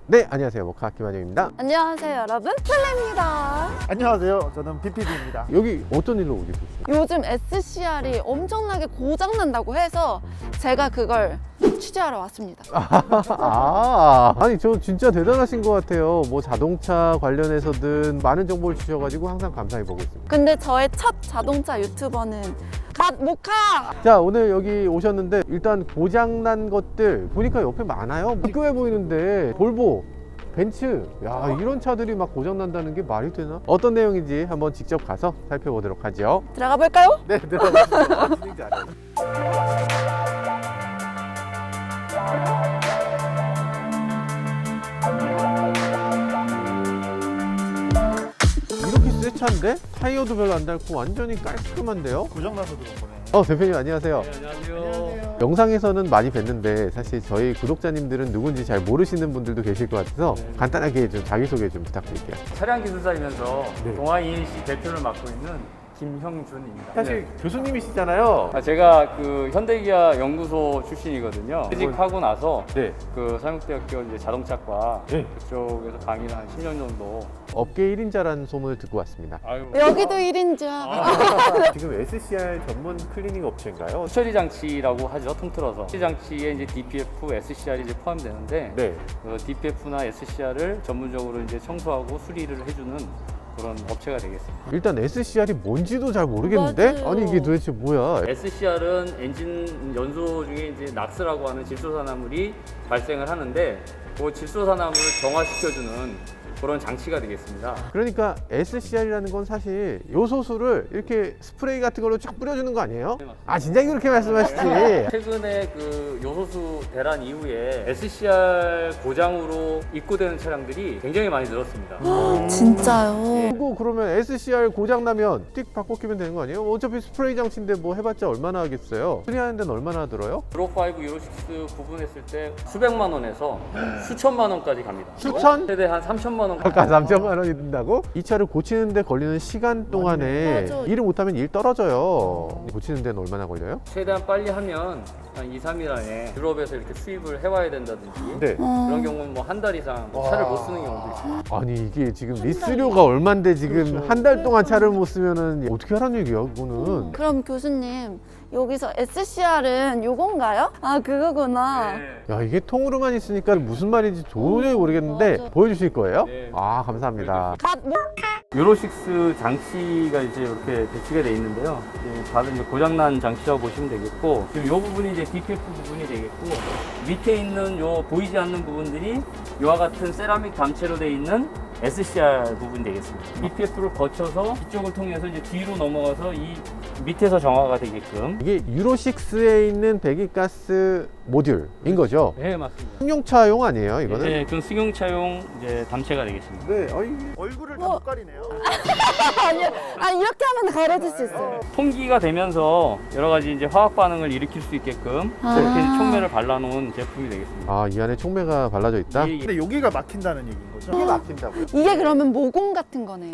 네, 안녕하세요. 모카 김한영입니다. 안녕하세요 여러분, 플레입니다. 안녕하세요. 저는 BPD입니다. 여기 어떤 일로 오게 됐어요? 요즘 SCR이 엄청나게 고장난다고 해서 제가 그걸 취재하러 왔습니다. 아니 저 진짜 대단하신 것 같아요. 뭐 자동차 관련해서든 많은 정보를 주셔가지고 항상 감사히 보고 있습니다. 근데 저의 첫 자동차 유튜버는 갓 모카! 자, 오늘 여기 오셨는데 일단 고장난 것들 보니까 옆에 많아요. 무교해 보이는데 볼보, 벤츠, 야 이런 차들이 막 고장난다는 게 말이 되나? 어떤 내용인지 한번 직접 가서 살펴보도록 하죠. 들어가 볼까요? 네, 들어가시죠. 진행 잘해요. 이렇게 새 차인데? 타이어도 별로 안 닳고 완전히 깔끔한데요? 고장나서 그런 거네. 대표님 안녕하세요. 네, 안녕하세요. 영상에서는 많이 뵀는데 사실 저희 구독자님들은 누군지 잘 모르시는 분들도 계실 것 같아서 간단하게 좀 자기소개 좀 부탁드릴게요. 차량 기술사이면서 네. 동아 ENC 대표를 맡고 있는 김형준입니다. 사실 교수님이시잖아요. 제가 그 현대기아 연구소 출신이거든요. 퇴직하고 나서 네. 그 상육대학교 이제 자동차과 네. 그쪽에서 강의를 한 10년 정도. 업계 1인자라는 소문을 듣고 왔습니다. 아유. 여기도 1인자. 지금 SCR 전문 클리닝 업체인가요? 처리 장치라고 하죠, 통틀어서. 처리 장치에 이제 DPF, SCR이 이제 포함되는데 네. 그 DPF나 SCR을 전문적으로 이제 청소하고 수리를 해주는 그런 업체가 되겠습니다. 일단 SCR이 뭔지도 잘 모르겠는데? 맞아요. 아니 이게 도대체 뭐야? SCR은 엔진 연소 중에 이제 낙스라고 하는 질소산화물이 발생을 하는데 그 질소산화물을 정화시켜주는 그런 장치가 되겠습니다. 그러니까 SCR이라는 건 사실 요소수를 이렇게 스프레이 같은 걸로 쫙 뿌려주는 거 아니에요? 네, 맞습니다. 아 진짜 그렇게 말씀하시지? 최근에 그 요소수 대란 이후에 SCR 고장으로 입고되는 차량들이 굉장히 많이 늘었습니다. 진짜요? 그리고 그러면 SCR 고장나면 띡 바꿔 끼면 되는 거 아니에요? 어차피 스프레이 장치인데 뭐 해봤자 얼마나 하겠어요? 수리하는 데는 얼마나 들어요? 유로5, 유로6 구분했을 때 수백만 원에서 수천만 원까지 갑니다. 수천? 최대 한 3천만 원. 아까 3천만 원이 든다고? 이 차를 고치는데 걸리는 시간 동안에 맞아. 일을 못하면 일 떨어져요. 고치는 데는 얼마나 걸려요? 최대한 빨리 하면 한 2, 3일 안에 유럽에서 이렇게 수입을 해와야 된다든지 네. 그런 경우는 뭐 한 달 이상 차를 못 쓰는 경우도 있어요. 아니 이게 지금 리스료가 얼만데 지금 그렇죠. 한 달 동안 차를 못 쓰면은 어떻게 하라는 얘기야 그거는? 그럼 교수님, 여기서 SCR은 요건가요? 아, 그거구나. 네. 야 이게 통으로만 있으니까 무슨 말인지 도저히 모르겠는데 맞아. 보여주실 거예요? 네. 아 감사합니다. 갓 모카! 유로6 장치가 이제 이렇게 배치가 되어 있는데요. 다른 이제 고장난 장치라고 보시면 되겠고, 지금 이 부분이 이제 DPF 부분이 되겠고, 밑에 있는 요 보이지 않는 부분들이 이와 같은 세라믹 담채로 되어 있는 SCR 부분이 되겠습니다. DPF를 거쳐서 이쪽을 통해서 이제 뒤로 넘어가서 이 밑에서 정화가 되게끔. 이게 유로6에 있는 배기가스 모듈인 거죠? 네, 맞습니다. 승용차용 아니에요 이거는? 네, 그건 승용차용 이제 담채가 되겠습니다. 네. 얼굴을 다 뭐- 못 가리네요. 아니, 이렇게 하면 가려질 수 있어요. 통기가 되면서 여러 가지 이제 화학 반응을 일으킬 수 있게끔 아. 이렇게 이제 촉매를 발라놓은 제품이 되겠습니다. 아 이 안에 촉매가 발라져 있다? 예, 예. 근데 여기가 막힌다는 얘기인 거죠? 이게 막힌다고요? 이게 그러면 모공 같은 거네요.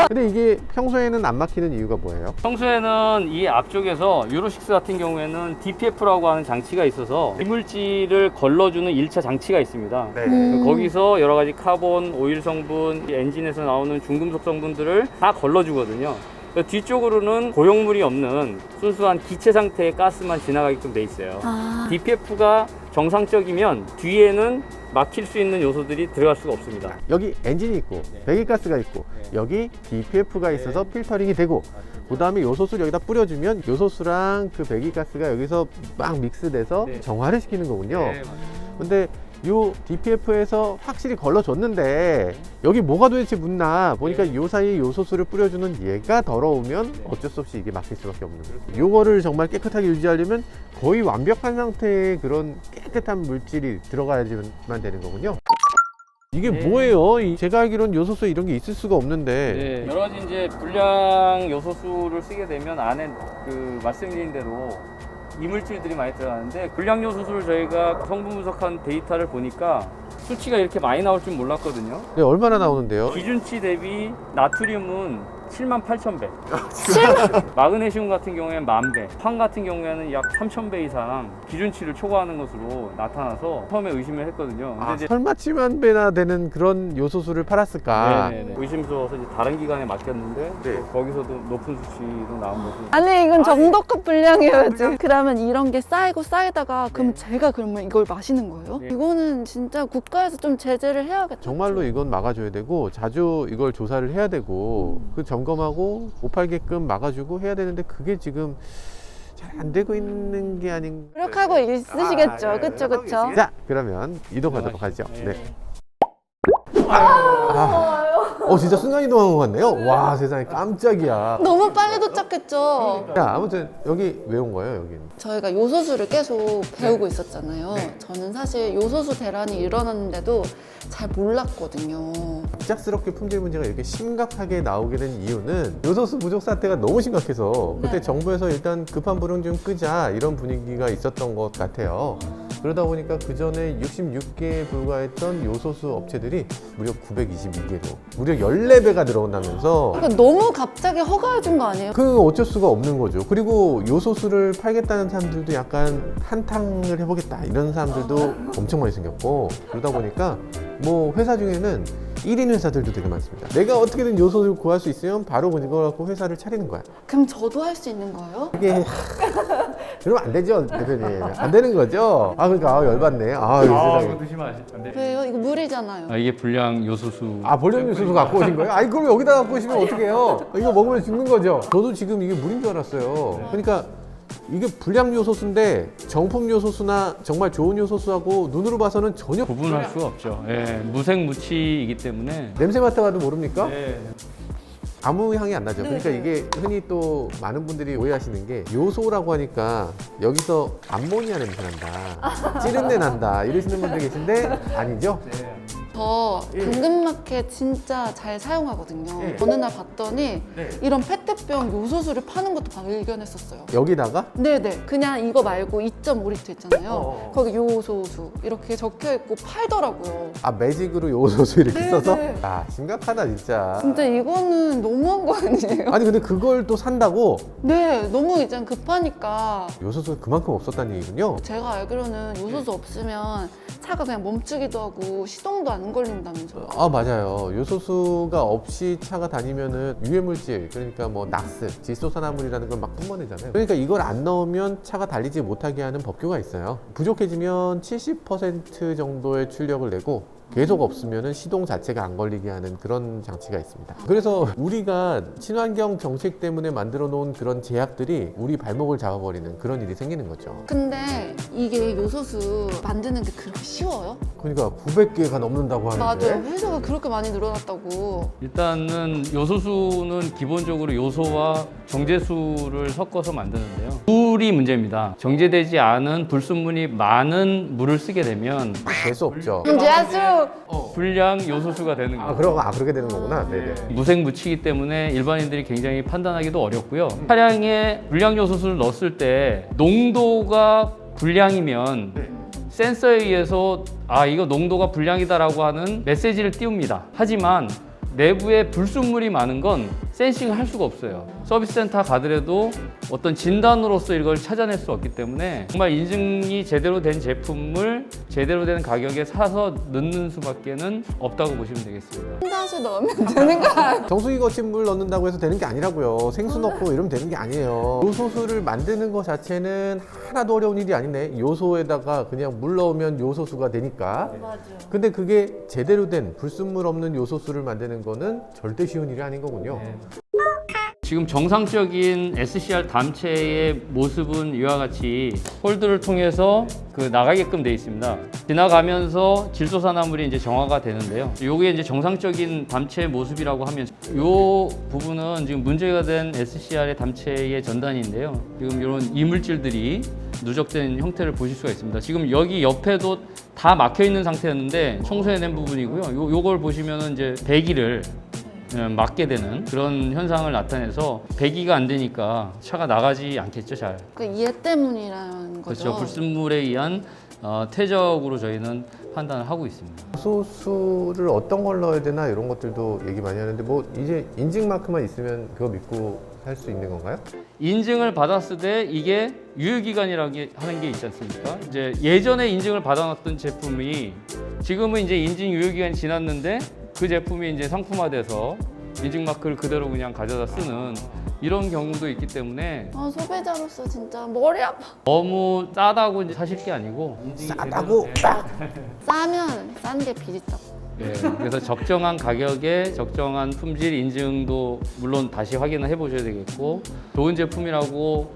근데 이게 평소에는 안 막히는 이유가 뭐예요? 평소에는 이 앞쪽에서 유로6 같은 경우에는 DPF라고 하는 장치가 있어서 이물질을 걸러주는 1차 장치가 있습니다. 음. 거기서 여러 가지 카본, 오일 성분, 이 엔진에서 나오는 중금속 성분들을 다 걸러주거든요. 뒤쪽으로는 고용물이 없는 순수한 기체 상태의 가스만 지나가게끔 돼 있어요. 아, DPF가 정상적이면 뒤에는 막힐 수 있는 요소들이 들어갈 수가 없습니다. 여기 엔진이 있고 배기가스가 있고 여기 DPF가 있어서 필터링이 되고 그 다음에 요소수를 여기다 뿌려주면 요소수랑 그 배기가스가 여기서 막 믹스돼서 네. 정화를 시키는 거군요. 맞습니다. 근데 요 DPF에서 확실히 걸러줬는데 여기 뭐가 도대체 묻나 보니까 요 사이에 요소수를 뿌려주는 얘가 더러우면 어쩔 수 없이 이게 막힐 수밖에 없는 거예요. 요거를 정말 깨끗하게 유지하려면 거의 완벽한 상태의 그런 깨끗한 물질이 들어가야지만 되는 거군요. 이게 네. 뭐예요? 제가 알기로는 요소수 이런 게 있을 수가 없는데 여러 가지 이제 불량 요소수를 쓰게 되면 안에 그 말씀드린 대로 이물질들이 많이 들어가는데 불량 요소수를 저희가 성분 분석한 데이터를 보니까 수치가 이렇게 많이 나올 줄 몰랐거든요. 네, 얼마나 나오는데요? 기준치 대비 나트륨은 78,000배. 마그네슘 같은 경우에는 10,000배, 황 같은 경우에는 약 3,000배 이상 기준치를 초과하는 것으로 나타나서 처음에 의심을 했거든요. 근데 이제 설마 7만 배나 되는 그런 요소수를 팔았을까? 네네네. 의심스러워서 이제 다른 기관에 맡겼는데 또 거기서도 높은 수치도 나온 모습. 아니 이건 정도급 분량이어야지. 그러면 이런 게 쌓이고 쌓이다가 그럼 제가 그러면 이걸 마시는 거예요? 네. 이거는 진짜 국가에서 좀 제재를 해야겠다. 정말로 이건 막아줘야 되고 자주 이걸 조사를 해야 되고 그 점검하고 못 팔게끔 막아주고 해야 되는데 그게 지금 잘 안 되고 있는 게 아닌. 노력하고 있으시겠죠. 그쵸 그쵸. 자 그러면 이동하도록 하죠. 네. 네. 진짜 순간 이동한 것 같네요. 와 세상에 깜짝이야. 너무 빨리 도착했죠. 자 아무튼 여기 왜 온 거예요 여기는? 저희가 요소수를 계속 배우고 있었잖아요. 저는 사실 요소수 대란이 일어났는데도 잘 몰랐거든요. 갑작스럽게 품질 문제가 이렇게 심각하게 나오게 된 이유는 요소수 부족 사태가 너무 심각해서 그때 네. 정부에서 일단 급한 불응 좀 끄자 이런 분위기가 있었던 것 같아요. 그러다 보니까 그 전에 66개에 불과했던 요소수 업체들이 무려 922개로 무려 14배가 늘어나면서 그러니까 너무 갑자기 허가해준 거 아니에요? 그 어쩔 수가 없는 거죠. 그리고 요소수를 팔겠다는 사람들도 약간 한탕을 해보겠다 이런 사람들도 엄청 많이 생겼고 그러다 보니까 뭐 회사 중에는 1인 회사들도 되게 많습니다. 내가 어떻게든 요소수를 구할 수 있으면 바로 그거 갖고 회사를 차리는 거야. 그럼 저도 할 수 있는 거예요? 이게 그러면 안 되죠, 대표님. 안 되는 거죠. 그러니까 열받네. 이 세상에. 드시면 안 돼요. 왜요? 이거 물이잖아요. 이게 불량 요소수. 볼륨 요소수 갖고 오신 거예요? 그럼 여기다 갖고 오시면 어떡해요? 이거 먹으면 죽는 거죠. 저도 지금 이게 물인 줄 알았어요. 그러니까 이게 불량 요소수인데 정품 요소수나 정말 좋은 요소수하고 눈으로 봐서는 전혀 구분할 수가 없죠. 예, 무색무취이기 때문에. 냄새 맡아봐도 모릅니까? 네. 아무 향이 안 나죠. 그러니까 이게 흔히 또 많은 분들이 오해하시는 게 요소라고 하니까 여기서 암모니아 냄새 난다, 찌른내 난다 이러시는 분들 계신데 아니죠? 저 당근마켓 진짜 잘 사용하거든요. 예. 어느 날 봤더니 이런 페트병 요소수를 파는 것도 발견했었어요. 여기다가 네네. 그냥 이거 말고 2.5리터 있잖아요. 거기 요소수 이렇게 적혀 있고 팔더라고요. 매직으로 요소수 이렇게 네, 써서 네. 심각하다 진짜. 진짜 이거는 너무한 거 아니에요? 아니 근데 그걸 또 산다고 네, 너무 이제 급하니까. 요소수가 그만큼 없었다는 얘기군요. 제가 알기로는 요소수 없으면 차가 그냥 멈추기도 하고 시동도 안 걸린다면서요. 맞아요. 요소수가 없이 차가 다니면은 유해물질, 그러니까 뭐 낙스, 질소산화물이라는 걸 막 뿜어내잖아요. 그러니까 이걸 안 넣으면 차가 달리지 못하게 하는 법규가 있어요. 부족해지면 70% 정도의 출력을 내고 계속 없으면 시동 자체가 안 걸리게 하는 그런 장치가 있습니다. 그래서 우리가 친환경 정책 때문에 만들어 놓은 그런 제약들이 우리 발목을 잡아버리는 그런 일이 생기는 거죠. 근데 이게 요소수 만드는 게 그렇게 쉬워요? 그러니까 900개가 넘는다고 하는데. 맞아요. 회사가 그렇게 많이 늘어났다고. 일단은 요소수는 기본적으로 요소와 정제수를 섞어서 만드는데요. 물이 문제입니다. 정제되지 않은 불순물이 많은 물을 쓰게 되면 될 수 없죠. 정제수! 불량 요소수가 되는 거예요. 그렇게 되는 거구나. 네네. 무색무취이기 때문에 일반인들이 굉장히 판단하기도 어렵고요. 차량에 불량 요소수를 넣었을 때 농도가 불량이면 센서에 의해서 이거 농도가 불량이다라고 하는 메시지를 띄웁니다. 하지만 내부에 불순물이 많은 건 센싱을 할 수가 없어요. 서비스 센터 가더라도 어떤 진단으로서 이걸 찾아낼 수 없기 때문에 정말 인증이 제대로 된 제품을 제대로 된 가격에 사서 넣는 수밖에는 없다고 보시면 되겠습니다. 다시 넣으면 되는 거 아니에요? 정수기 거친 물 넣는다고 해서 되는 게 아니라고요. 생수 넣고 이러면 되는 게 아니에요. 요소수를 만드는 것 자체는 하나도 어려운 일이 아니네. 요소에다가 그냥 물 넣으면 요소수가 되니까. 맞아요. 근데 그게 제대로 된 불순물 없는 요소수를 만드는 거는 절대 쉬운 일이 아닌 거군요. 지금 정상적인 SCR 담체의 모습은 이와 같이 홀드를 통해서 나가게끔 되어 있습니다. 지나가면서 질소산화물이 이제 정화가 되는데요. 요게 이제 정상적인 담체 모습이라고 하면 요 부분은 지금 문제가 된 SCR의 담체의 전단인데요. 지금 이런 이물질들이 누적된 형태를 보실 수가 있습니다. 지금 여기 옆에도 다 막혀 있는 상태였는데 청소해낸 부분이고요. 요걸 보시면은 이제 배기를 막게 되는 그런 현상을 나타내서 배기가 안 되니까 차가 나가지 않겠죠, 잘. 얘 때문이라는 거죠. 그렇죠. 불순물에 의한 퇴적으로 저희는 판단을 하고 있습니다. 요소수를 어떤 걸 넣어야 되나 이런 것들도 얘기 많이 하는데 뭐 이제 인증 마크만 있으면 그거 믿고 살 수 있는 건가요? 인증을 받았을 때 이게 유효기간이라는 게 하는 게 있지 않습니까? 이제 예전에 인증을 받아놨던 제품이 지금은 이제 인증 유효기간이 지났는데 그 제품이 이제 상품화돼서 인증 마크를 그대로 그냥 가져다 쓰는 이런 경우도 있기 때문에 아, 소비자로서 진짜 머리 아파. 너무 싸다고 이제 사실 게 아니고 인증이 싸다고 제대로- 싸면 싼 게 비릿하고. 네, 그래서 적정한 가격에 적정한 품질 인증도 물론 다시 확인을 해보셔야 되겠고 좋은 제품이라고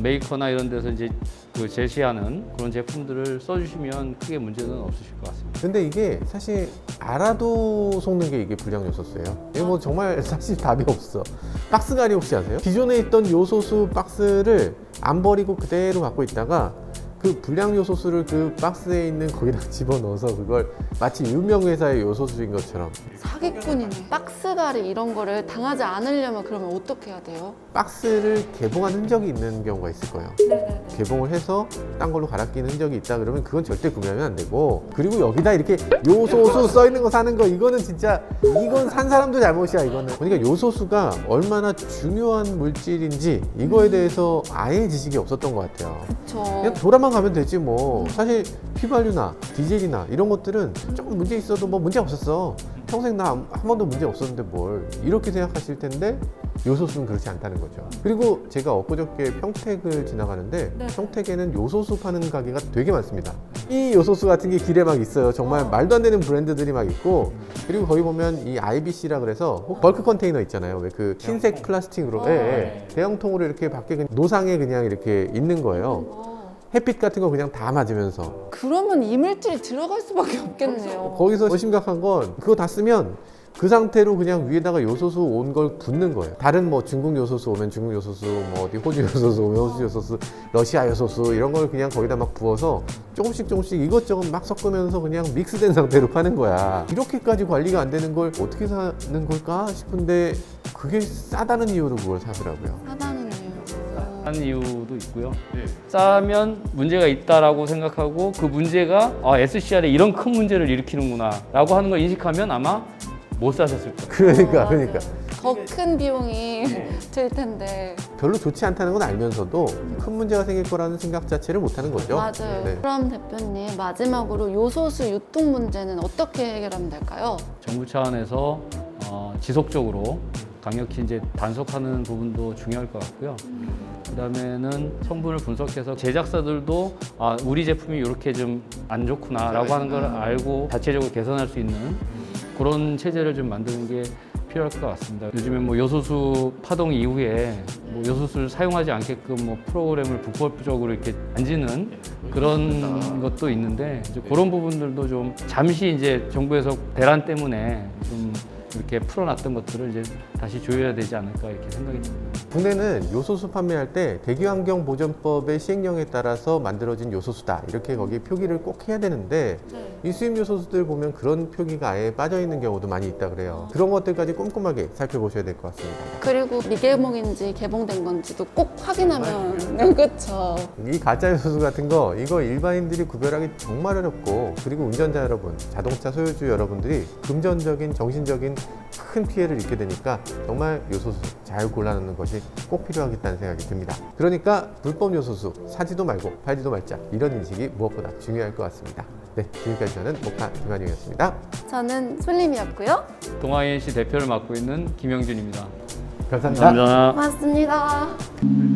메이커나 이런 데서 이제 그 제시하는 그런 제품들을 써주시면 크게 문제는 없으실 것 같습니다. 근데 이게 사실 알아도 속는 게 이게 불량 요소수예요. 이게 뭐 정말 사실 답이 없어. 박스 가리 혹시 아세요? 기존에 있던 요소수 박스를 안 버리고 그대로 갖고 있다가 그 불량 요소수를 그 박스에 있는 거기다 집어넣어서 그걸 마치 유명 회사의 요소수인 것처럼 사기꾼이네. 박스가리 이런 거를 당하지 않으려면 그러면 어떻게 해야 돼요? 박스를 개봉한 흔적이 있는 경우가 있을 거예요. 네네네. 개봉을 해서 딴 걸로 갈아 끼는 흔적이 있다 그러면 그건 절대 구매하면 안 되고, 그리고 여기다 이렇게 요소수 써 있는 거 사는 거 이거는 진짜 이건 산 사람도 잘못이야. 이거는 그러니까 요소수가 얼마나 중요한 물질인지 이거에 대해서 아예 지식이 없었던 것 같아요. 그쵸. 그냥 돌아만 가면 되지 뭐. 사실 휘발유나 디젤이나 이런 것들은 조금 문제 있어도 뭐 문제 없었어. 평생 나 한 번도 문제 없었는데 뭘 이렇게 생각하실 텐데 요소수는 그렇지 않다는 거죠. 그리고 제가 엊그저께 평택을 지나가는데 네. 평택에는 요소수 파는 가게가 되게 많습니다. 이 요소수 같은 게 길에 막 있어요. 정말 말도 안 되는 브랜드들이 막 있고, 그리고 거기 보면 이 IBC라 그래서 벌크 컨테이너 있잖아요. 왜 그 흰색 플라스틱으로 대형통으로 이렇게 밖에 그냥 노상에 그냥 이렇게 있는 거예요. 햇빛 같은 거 그냥 다 맞으면서. 그러면 이물질이 들어갈 수밖에 없겠네요. 거기서 더 심각한 건 그거 다 쓰면 그 상태로 그냥 위에다가 요소수 온 걸 붓는 거예요. 다른 뭐 중국 요소수 오면 중국 요소수, 뭐 어디 호주 요소수 오면 호주 요소수, 러시아 요소수 이런 걸 그냥 거기다 막 부어서 조금씩 이것저것 막 섞으면서 그냥 믹스된 상태로 파는 거야. 이렇게까지 관리가 안 되는 걸 어떻게 사는 걸까 싶은데 그게 싸다는 이유로 그걸 사더라고요. 사다는 이유. 한 이유도 있고요. 싸면 문제가 있다라고 생각하고 그 문제가 SCR에 이런 큰 문제를 일으키는구나라고 하는 걸 인식하면 아마 못 사셨을 거예요. 그러니까 더 큰 비용이 들 텐데. 별로 좋지 않다는 건 알면서도 큰 문제가 생길 거라는 생각 자체를 못 하는 거죠. 맞아요. 네. 그럼 대표님 마지막으로 요소수 유통 문제는 어떻게 해결하면 될까요? 정부 차원에서 지속적으로 강력히 이제 단속하는 부분도 중요할 것 같고요. 그다음에는 성분을 분석해서 제작사들도 우리 제품이 이렇게 좀 안 좋구나라고 하는 걸 알고 자체적으로 개선할 수 있는 그런 체제를 좀 만드는 게 필요할 것 같습니다. 요즘에 뭐 요소수 파동 이후에 뭐 요소수를 사용하지 않게끔 뭐 프로그램을 불법적으로 이렇게 만지는 그런 것도 있는데 이제 그런 부분들도 좀 잠시 이제 정부에서 대란 때문에 좀 이렇게 풀어놨던 것들을 이제 다시 조여야 되지 않을까 이렇게 생각이 듭니다. 국내는 요소수 판매할 때 대기환경보전법의 시행령에 따라서 만들어진 요소수다 이렇게 거기 표기를 꼭 해야 되는데 이 수입 요소수들 보면 그런 표기가 아예 빠져 있는 경우도 많이 있다 그래요. 그런 것들까지 꼼꼼하게 살펴보셔야 될 것 같습니다. 그리고 미개봉인지 개봉된 건지도 꼭 확인하면 그렇죠. 이 가짜 요소수 같은 거 이거 일반인들이 구별하기 정말 어렵고, 그리고 운전자 여러분, 자동차 소유주 여러분들이 금전적인 정신적인 큰 피해를 입게 되니까 정말 요소수 잘 골라놓는 것이 꼭 필요하겠다는 생각이 듭니다. 그러니까 불법 요소수 사지도 말고 팔지도 말자, 이런 인식이 무엇보다 중요할 것 같습니다. 네, 지금까지 저는 모카 김한용이었습니다. 저는 솔림이었고요. 동아INC 대표를 맡고 있는 김영준입니다. 감사합니다. 감사합니다. 고맙습니다.